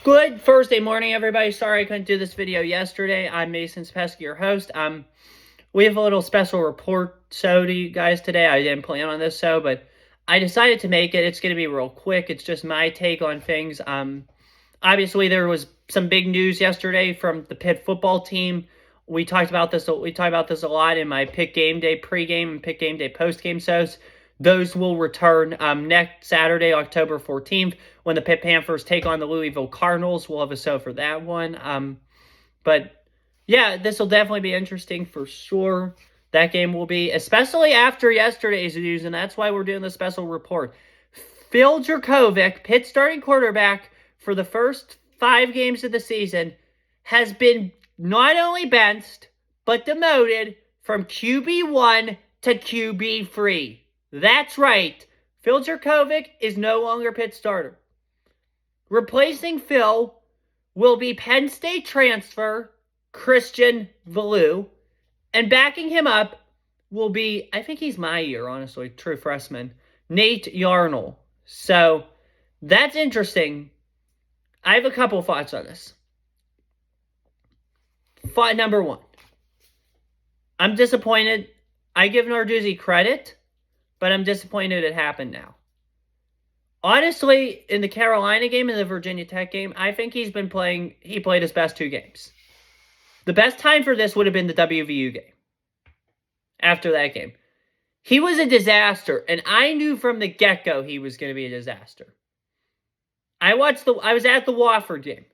Good Thursday morning, everybody. Sorry I couldn't do this video yesterday. I'm Mason Spesky, your host. We have a little special report show to you guys today. I didn't plan on this show, but I decided to make it. It's going to be real quick. It's just my take on things. Obviously, there was some big news yesterday from the PITT football team. We talked about this. We talked about this a lot in my PITT Game Day pregame and PITT Game Day postgame shows. Those will return next Saturday, October 14th, when the Pitt Panthers take on the Louisville Cardinals. We'll have a show for that one. But yeah, this will definitely be interesting for sure. That game will be, especially after yesterday's news, and that's why we're doing the special report. Phil Jurkovec, Pitt starting quarterback for the first 5 games of the season, has been not only benched, but demoted from QB1 to QB3. That's right. Phil Jurkovec is no longer Pitt starter. Replacing Phil will be Penn State transfer Christian Valu. And backing him up will be, I think he's my year, honestly, true freshman, Nate Yarnell. So that's interesting. I have a couple thoughts on this. Thought number 1. I'm disappointed. I give Narduzzi credit, but I'm disappointed it happened now. Honestly, in the Carolina game and the Virginia Tech game, I think he played his best 2 games. The best time for this would have been the WVU game. After that game. He was a disaster, and I knew from the get-go he was going to be a disaster. I was at the Wofford game.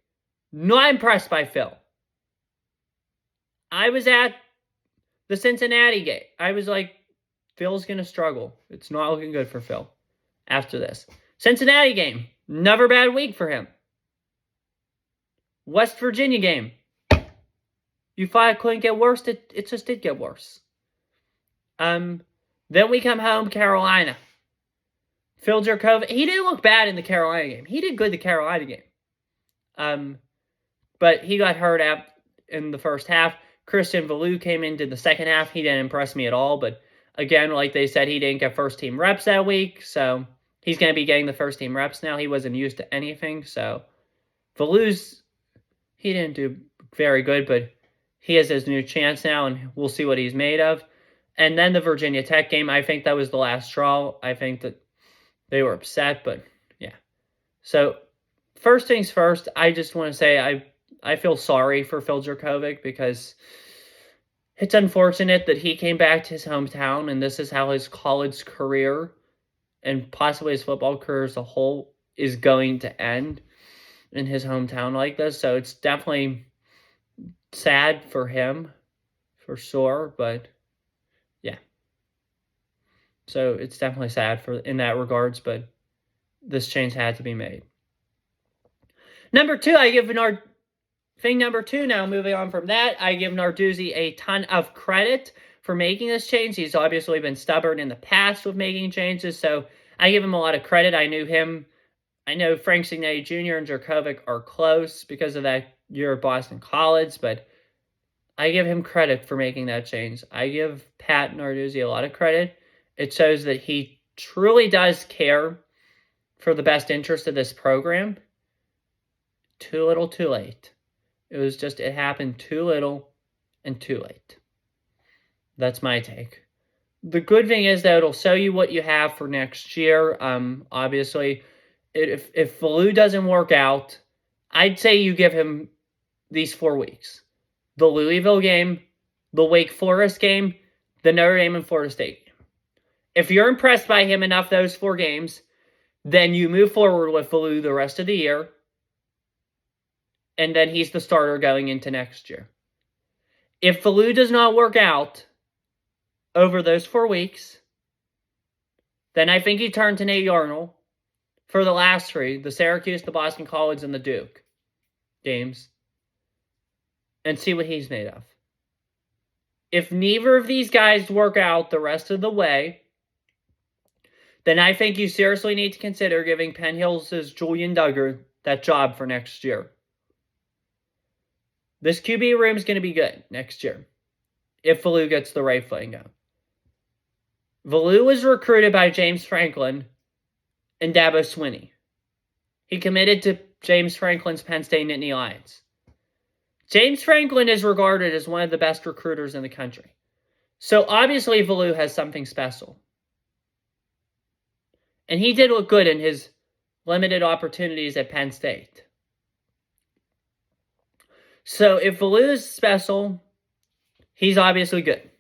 Not impressed by Phil. I was at the Cincinnati game. I was like, Phil's going to struggle. It's not looking good for Phil after this. Cincinnati game. Never bad week for him. West Virginia game. You thought it couldn't get worse? It just did get worse. Then we come home, Carolina. Phil Jurkovec, he didn't look bad in the Carolina game. He did good the Carolina game. But he got hurt in the first half. Christian Valu came into the second half. He didn't impress me at all. But again, like they said, he didn't get first-team reps that week. So he's going to be getting the first-team reps now. He wasn't used to anything. So Valu's, he didn't do very good, but he has his new chance now, and we'll see what he's made of. And then the Virginia Tech game, I think that was the last straw. I think that they were upset, but yeah. So first things first, I just want to say I feel sorry for Phil Jurkovec because it's unfortunate that he came back to his hometown, and this is how his college career and possibly his football career as a whole is going to end in his hometown like this. So it's definitely sad for him, for sure, but yeah. So it's definitely sad in that regards, but this change had to be made. Number 2, number 2 now, moving on from that, I give Narduzzi a ton of credit for making this change. He's obviously been stubborn in the past with making changes, so I give him a lot of credit. I know Frank Signetti Jr. and Jurkovec are close because of that year at Boston College, but I give him credit for making that change. I give Pat Narduzzi a lot of credit. It shows that he truly does care for the best interest of this program. Too little, too late. It happened too little and too late. That's my take. The good thing is that it'll show you what you have for next year. Obviously, if Valu doesn't work out, I'd say you give him these 4 weeks. The Louisville game, the Wake Forest game, the Notre Dame and Florida State game. If you're impressed by him enough those 4 games, then you move forward with Valu the rest of the year, and then he's the starter going into next year. If Valu does not work out over those 4 weeks, then I think you turn to Nate Yarnell for the last 3, the Syracuse, the Boston College, and the Duke games, and see what he's made of. If neither of these guys work out the rest of the way, then I think you seriously need to consider giving Penn Hills' Julian Duggar that job for next year. This QB room is going to be good next year if Valu gets the right footing going. Valu was recruited by James Franklin and Dabo Swinney. He committed to James Franklin's Penn State Nittany Lions. James Franklin is regarded as one of the best recruiters in the country. So obviously Valu has something special. And he did look good in his limited opportunities at Penn State. So if Valu is special, he's obviously good.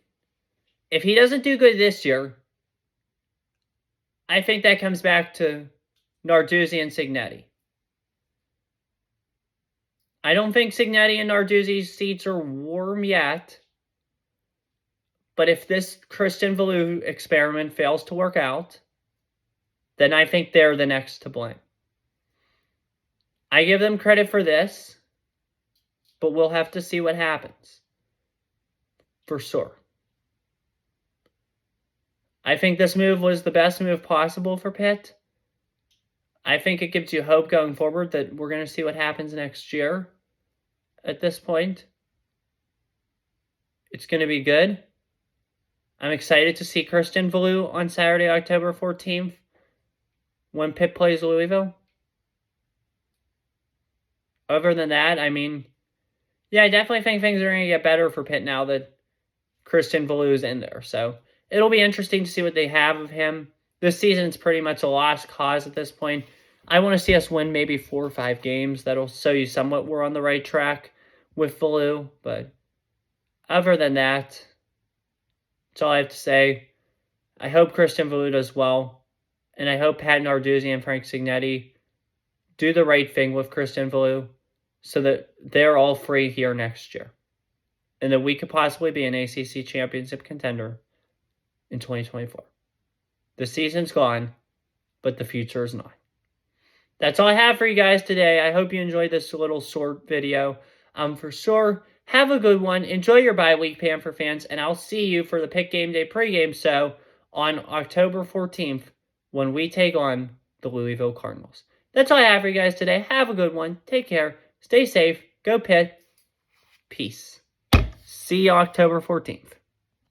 If he doesn't do good this year, I think that comes back to Narduzzi and Cignetti. I don't think Cignetti and Narduzzi's seats are warm yet. But if this Christian Valu experiment fails to work out, then I think they're the next to blame. I give them credit for this, but we'll have to see what happens. For sure. I think this move was the best move possible for Pitt. I think it gives you hope going forward that we're going to see what happens next year at this point. It's going to be good. I'm excited to see Christian Valu on Saturday, October 14th, when Pitt plays Louisville. Other than that, I mean, yeah, I definitely think things are going to get better for Pitt now that Christian Valu is in there. So it'll be interesting to see what they have of him. This season's pretty much a lost cause at this point. I want to see us win maybe 4 or 5 games. That'll show you somewhat we're on the right track with Valu. But other than that, that's all I have to say. I hope Christian Valu does well. And I hope Pat Narduzzi and Frank Cignetti do the right thing with Christian Valu so that they're all free here next year. And that we could possibly be an ACC championship contender in 2024. The season's gone, but the future is not. That's all I have for you guys today. I hope you enjoyed this little short video. For sure, have a good one. Enjoy your bye week, Panther fans, and I'll see you for the Pitt Game Day pregame show on October 14th when we take on the Louisville Cardinals. That's all I have for you guys today. Have a good one. Take care. Stay safe. Go Pitt. Peace. See you October 14th.